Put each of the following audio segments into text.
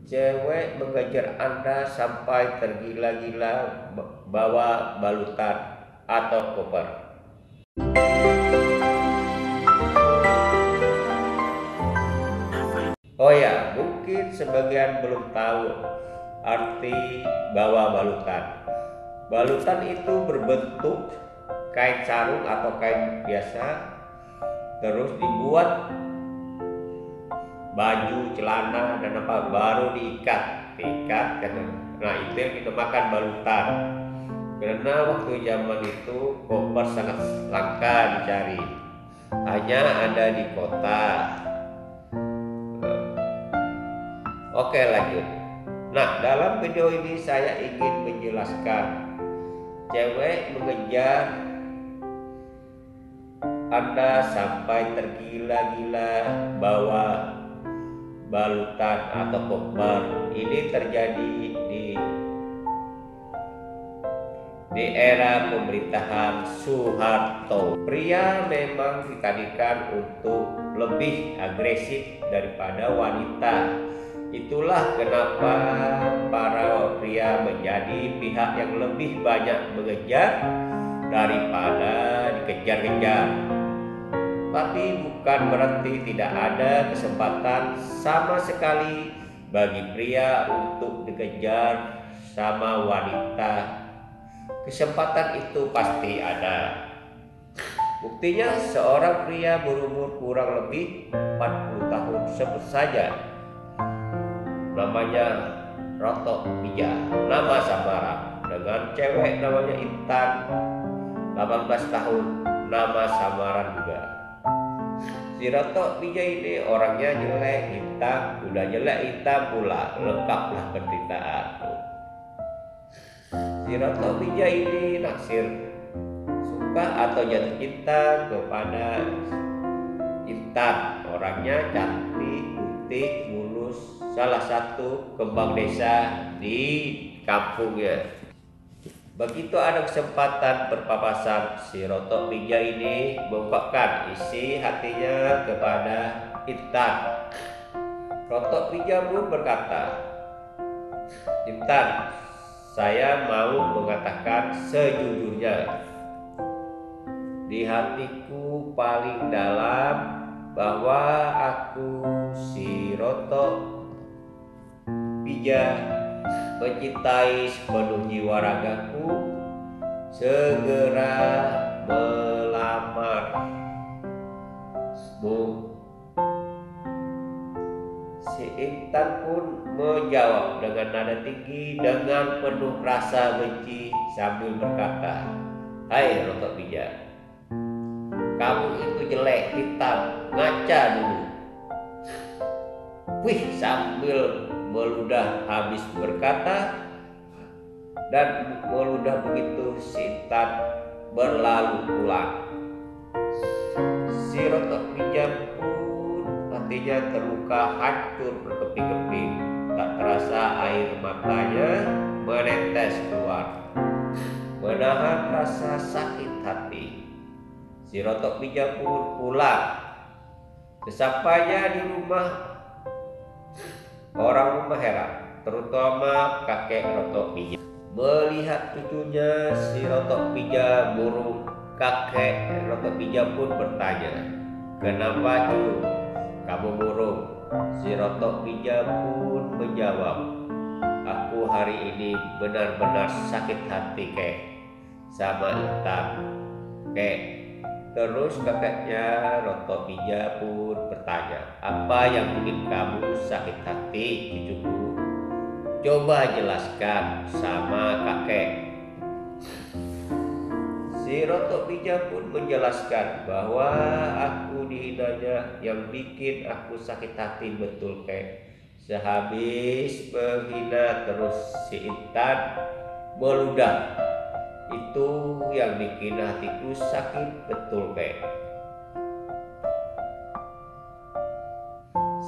Cewek mengejar Anda sampai tergila-gila bawa balutan atau koper. Oh ya, mungkin sebagian belum tahu arti bawa balutan. Balutan itu berbentuk kain sarung atau kain biasa, terus dibuat baju, celana dan apa baru diikat kan. Nah, itu yang dinamakan balutan. Karena waktu zaman itu koper sangat langka dicari, hanya ada di kota. Oke, lanjut. Nah, dalam video ini saya ingin menjelaskan cewek mengejar Anda sampai tergila-gila bawa balutan atau koper. Ini terjadi di era pemerintahan Soeharto. Pria memang ditadikan untuk lebih agresif daripada wanita. Itulah kenapa para pria menjadi pihak yang lebih banyak mengejar daripada dikejar-kejar. Tapi bukan berarti tidak ada kesempatan sama sekali bagi pria untuk dikejar sama wanita. Kesempatan itu pasti ada. Buktinya seorang pria berumur kurang lebih 40 tahun sebut saja namanya Roto Pija, nama samaran. Dengan cewek namanya Intan, 18 tahun, nama samaran juga. Si Roto Pija ini orangnya jelek, hitam, udah jelek hitam pula, lengkaplah penderitaan. Si Roto Pija ini naksir, suka atau jatuh cinta kepada Intan. Orangnya cantik, putih, mulus, salah satu kembang desa di kampungnya. Begitu ada kesempatan berpapasan, si Roto Pija ini mengungkapkan isi hatinya kepada Intan. Roto Pija pun berkata, "Intan, saya mau mengatakan sejujurnya, di hatiku paling dalam bahwa aku si Roto Pija mencintai sepenuh jiwa ragaku, segera melamarmu." Si Intan pun menjawab dengan nada tinggi dengan penuh rasa benci sambil berkata, "Hai Roto Pija, kamu itu jelek, hitam, ngaca dulu." Wih, sambil meludah habis berkata dan meludah begitu, si Intan berlalu pulang. Si Roto Pija pun hatinya terluka hancur berkeping-keping. Tak terasa air matanya menetes keluar, menahan rasa sakit hati. Si Roto Pija pun pulang. Sesampainya di rumah, orang rumah heran, terutama kakek Roto Pija. Melihat cucunya si Roto Pija murung, kakek Roto Pija pun bertanya, "Kenapa cu, kamu murung?" Si Roto Pija pun menjawab, "Aku hari ini benar-benar sakit hati kek sama Intan kek." Terus kakeknya Roto Pija pun bertanya, "Apa yang bikin kamu sakit hati, cucuku? Coba jelaskan sama kakek." Si Roto Pija pun menjelaskan bahwa aku dihinanya yang bikin aku sakit hati betul kek. Sehabis menghina terus si Intan meludah. Itu yang bikin hatiku sakit betul kek.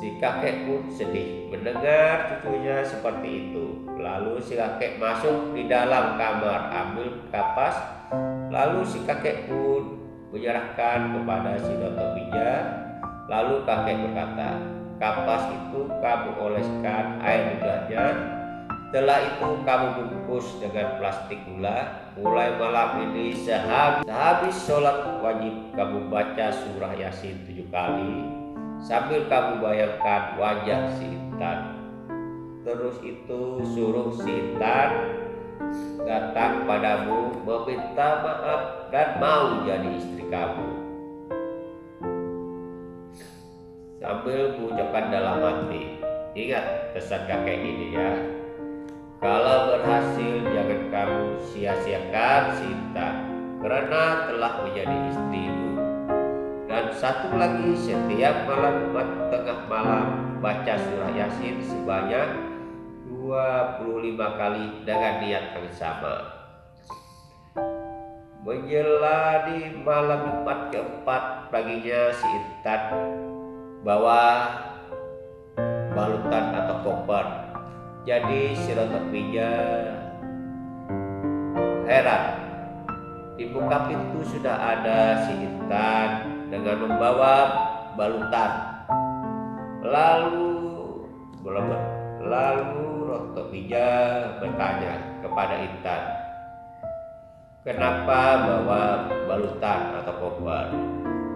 Si kakek pun sedih mendengar cucunya seperti itu. Lalu si kakek masuk di dalam kamar, ambil kapas. Lalu si kakek pun menyerahkan kepada si Roto Pija. Lalu kakek berkata, kapas itu kamu oleskan air ludahnya. Setelah itu kamu bungkus dengan plastik gula. Mulai malam ini sehabis sholat wajib kamu baca surah Yasin 7 kali sambil kamu bayangkan wajah si Intan. Terus itu suruh si Intan datang padamu meminta maaf dan mau jadi istri kamu. Sambil mengucapkan dalam hati, ingat pesan kakek ini ya. Kalau berhasil jangan kamu sia-siakan si Intan karena telah menjadi istrimu. Dan satu lagi, setiap malam tengah malam baca surah Yasin sebanyak 25 kali dengan niat yang sama. Menjalani malam Jumat keempat paginya si Intan bawa balutan atau koper. Jadi si Rotok Bija heran, di buka pintu sudah ada si Intan dengan membawa balutan. Lalu Rotok Bija bertanya kepada Intan, kenapa bawa balutan atau koper?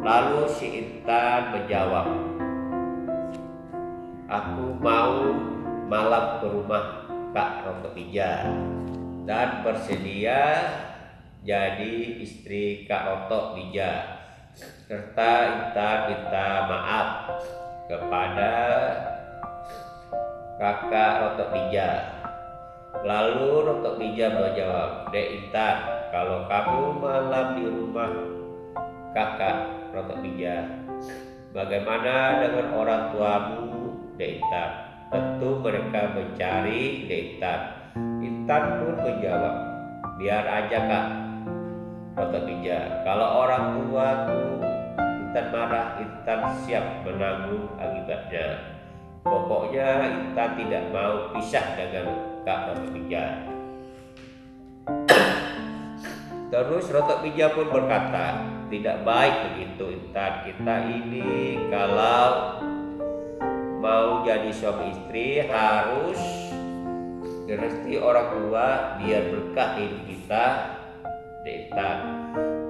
Lalu si Intan menjawab, aku mau malam ke rumah Kak Rotok Bija dan bersedia jadi istri Kak Rotok Bija. Serta Intan minta maaf kepada kakak Rotok Bija. Lalu Rotok Bija menjawab, Dek Intan, kalau kamu malam di rumah kakak Rotok Bija, bagaimana dengan orang tuamu, Dek Intan? Tentu mereka mencari Dek Intan. Intan pun menjawab, biar aja Kak Rotok Bija, kalau orang tuaku Intan marah, Intan siap menanggung akibatnya. Pokoknya Intan tidak mau pisah dengan Kak Rotok Bija. Terus Rotok Bija pun berkata, tidak baik begitu Intan, kita ini kalau mau jadi suami istri harus direstui orang tua biar berkah hidup kita, Dek Intan.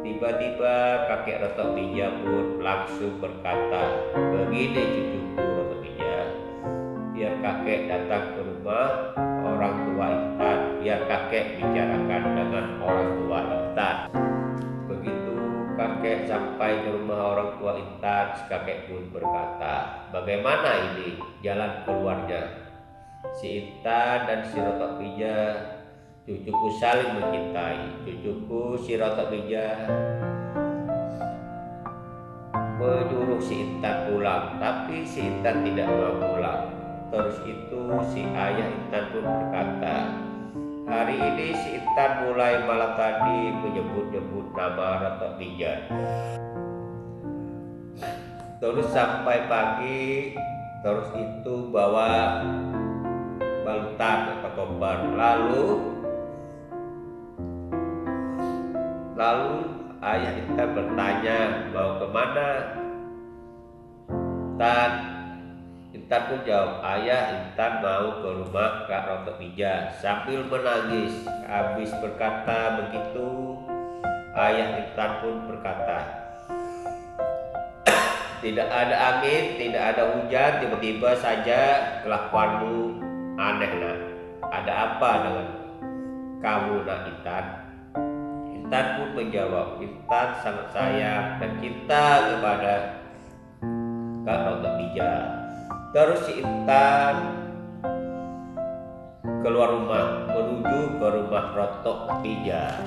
Tiba-tiba kakek Rotok Bija pun langsung berkata, begini cucuku Rotok Bija, biar kakek datang ke rumah orang tua Intan, biar kakek bicarakan dengan orang tua Intan. Begitu kakek sampai ke rumah orang tua Intan, kakek pun berkata, bagaimana ini jalan keluarnya? Si Intan dan si Rotok Bija, cucuku saling mencintai. Cucuku si Rotok Bija menyuruh si Intan pulang, tapi si Intan tidak mau pulang. Terus itu si ayah Intan pun berkata, hari ini si Intan mulai malam tadi menyebut-nyebut nama Rotok Bija. Terus sampai pagi, terus itu bawa balutan atau koper. Lalu ayah Intan bertanya mau kemana? Intan pun jawab, ayah Intan mau ke rumah Kak Rotok Bija sambil menangis. Habis berkata begitu, ayah Intan pun berkata, tidak ada angin, tidak ada hujan, tiba-tiba saja kelakuanmu aneh nak. Ada apa dengan kamu nak Intan? Intan pun menjawab, Intan sangat sayang dan cinta kepada Kak Rotok Bija. Terus si Intan keluar rumah menuju ke rumah Rotok Bija.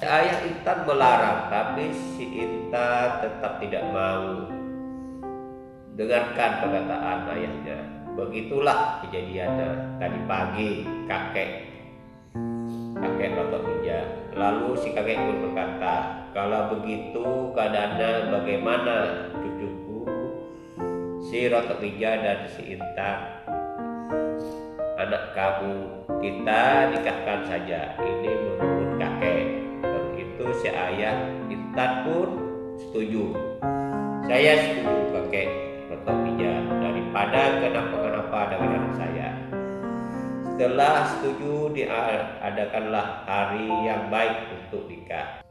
Ayah Intan melarang, tapi si Intan tetap tidak mau dengarkan perkataan ayahnya. Begitulah kejadiannya tadi pagi kakek Rotok Bija. Lalu si kakek pun berkata, kalau begitu keadaannya bagaimana cucuku si Rotok Bija dan si Intan, anak kamu, kita nikahkan saja. Ini menurut kakek. Begitu si ayah Intan pun setuju. Saya setuju kakek Roto Bija daripada kenapa-kenapa dengan anak saya. Setelah setuju, diadakanlah hari yang baik untuk nikah.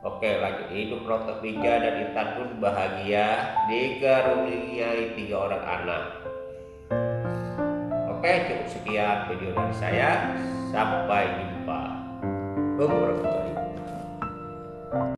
Oke, lanjut. Hidup Roto Bija dan Intan pun bahagia dikaruniai 3 orang anak. Oke, cukup sekian video dari saya. Sampai jumpa.